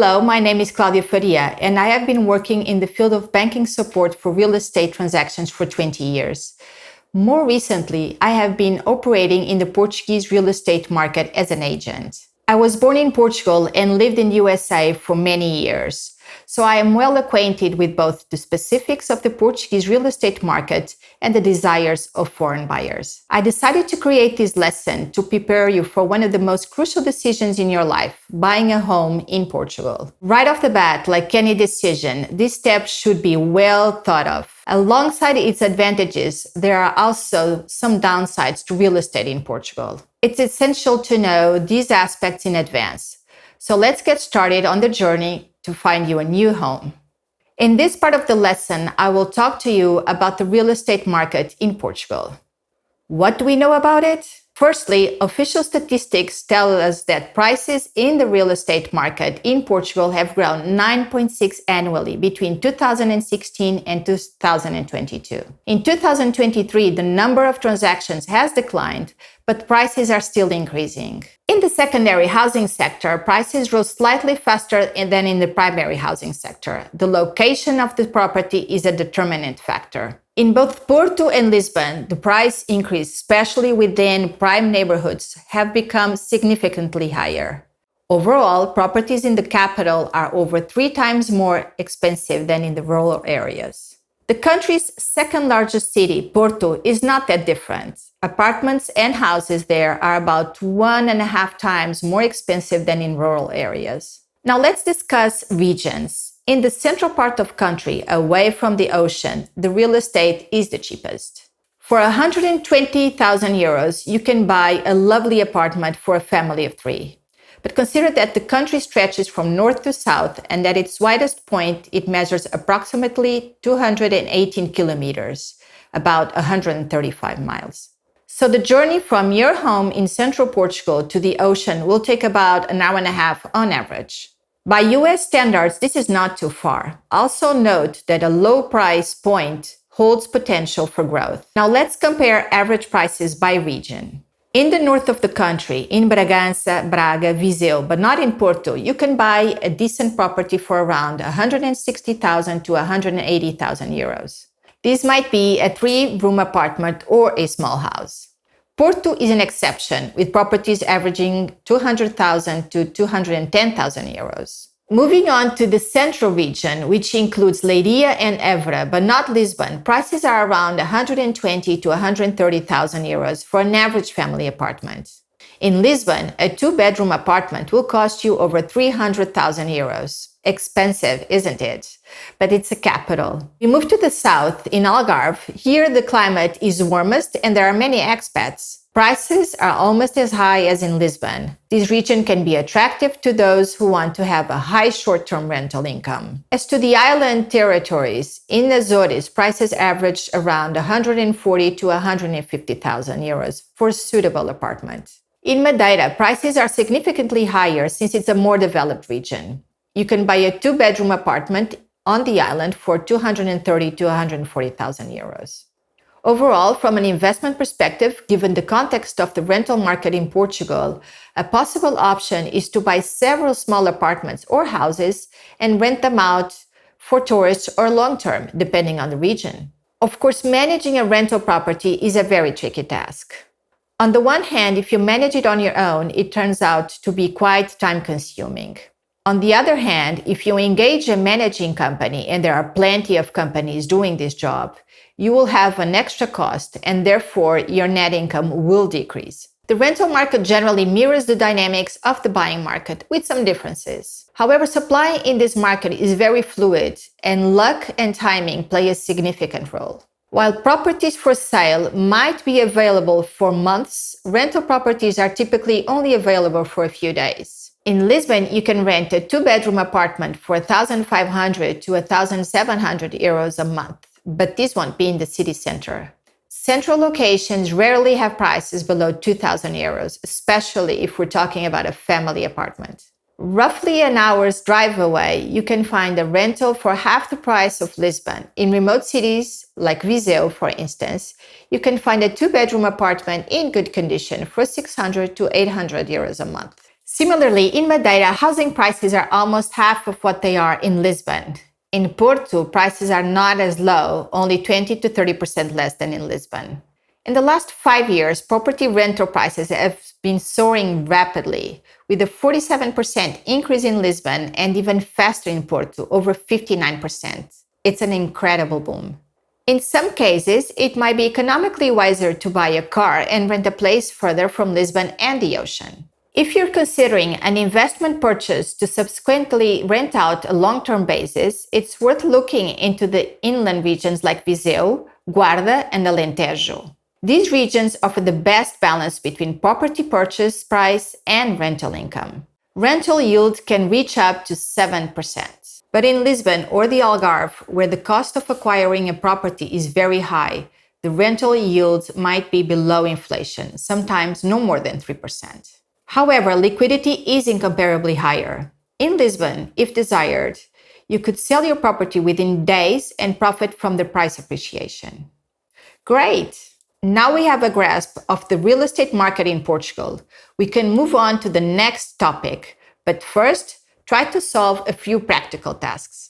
Hello, my name is Claudia Faria, and I have been working in the field of banking support for real estate transactions for 20 years. More recently, I have been operating in the Portuguese real estate market as an agent. I was born in Portugal and lived in the USA for many years, so I am well acquainted with both the specifics of the Portuguese real estate market and the desires of foreign buyers. I decided to create this lesson to prepare you for one of the most crucial decisions in your life, buying a home in Portugal. Right off the bat, like any decision, this step should be well thought of. Alongside its advantages, there are also some downsides to real estate in Portugal. It's essential to know these aspects in advance. So let's get started on the journey to find you a new home. In this part of the lesson, I will talk to you about the real estate market in Portugal. What do we know about it? Firstly, official statistics tell us that prices in the real estate market in Portugal have grown 9.6% annually between 2016 and 2022. In 2023, the number of transactions has declined, but prices are still increasing. In the secondary housing sector, prices rose slightly faster than in the primary housing sector. The location of the property is a determinant factor. In both Porto and Lisbon, the price increase, especially within prime neighborhoods, have become significantly higher. Overall, properties in the capital are over 3 times more expensive than in the rural areas. The country's second largest city, Porto, is not that different. Apartments and houses there are about 1.5 times more expensive than in rural areas. Now let's discuss regions. In the central part of the country, away from the ocean, the real estate is the cheapest. For 120,000 euros, you can buy a lovely apartment for a family of 3. But consider that the country stretches from north to south and at its widest point, it measures approximately 218 kilometers, about 135 miles. So the journey from your home in central Portugal to the ocean will take about an hour and a half on average. By US standards, this is not too far. Also note that a low price point holds potential for growth. Now let's compare average prices by region. In the north of the country, in Bragança, Braga, Viseu, but not in Porto, you can buy a decent property for around 160,000 to 180,000 euros. This might be a 3-room apartment or a small house. Porto is an exception, with properties averaging 200,000 to 210,000 euros. Moving on to the central region, which includes Leiria and Évora, but not Lisbon, prices are around 120,000 to 130,000 euros for an average family apartment. In Lisbon, a 2-bedroom apartment will cost you over 300,000 euros. Expensive, isn't it? But it's a capital. We move to the south, in Algarve. Here the climate is warmest and there are many expats. Prices are almost as high as in Lisbon. This region can be attractive to those who want to have a high short-term rental income. As to the island territories, in Azores, prices average around 140,000 to 150,000 euros for a suitable apartment. In Madeira, prices are significantly higher since it's a more developed region. You can buy a 2-bedroom apartment on the island for 230,000 to 140,000 euros. Overall, from an investment perspective, given the context of the rental market in Portugal, a possible option is to buy several small apartments or houses and rent them out for tourists or long-term, depending on the region. Of course, managing a rental property is a very tricky task. On the one hand, if you manage it on your own, it turns out to be quite time-consuming. On the other hand, if you engage a managing company, and there are plenty of companies doing this job, you will have an extra cost and therefore your net income will decrease. The rental market generally mirrors the dynamics of the buying market with some differences. However, supply in this market is very fluid and luck and timing play a significant role. While properties for sale might be available for months, rental properties are typically only available for a few days. In Lisbon, you can rent a 2-bedroom apartment for 1,500 to 1,700 euros a month, but this won't be in the city center. Central locations rarely have prices below 2,000 euros, especially if we're talking about a family apartment. Roughly an hour's drive away, you can find a rental for half the price of Lisbon. In remote cities, like Viseu, for instance, you can find a 2-bedroom apartment in good condition for 600 to 800 euros a month. Similarly, in Madeira, housing prices are almost half of what they are in Lisbon. In Porto, prices are not as low, only 20 to 30% less than in Lisbon. In the last 5 years, property rental prices have been soaring rapidly, with a 47% increase in Lisbon and even faster in Porto, over 59%. It's an incredible boom. In some cases, it might be economically wiser to buy a car and rent a place further from Lisbon and the ocean. If you're considering an investment purchase to subsequently rent out a long-term basis, it's worth looking into the inland regions like Viseu, Guarda, and Alentejo. These regions offer the best balance between property purchase price and rental income. Rental yield can reach up to 7%. But in Lisbon or the Algarve, where the cost of acquiring a property is very high, the rental yields might be below inflation, sometimes no more than 3%. However, liquidity is incomparably higher. In Lisbon, if desired, you could sell your property within days and profit from the price appreciation. Great! Now we have a grasp of the real estate market in Portugal. We can move on to the next topic, but first, try to solve a few practical tasks.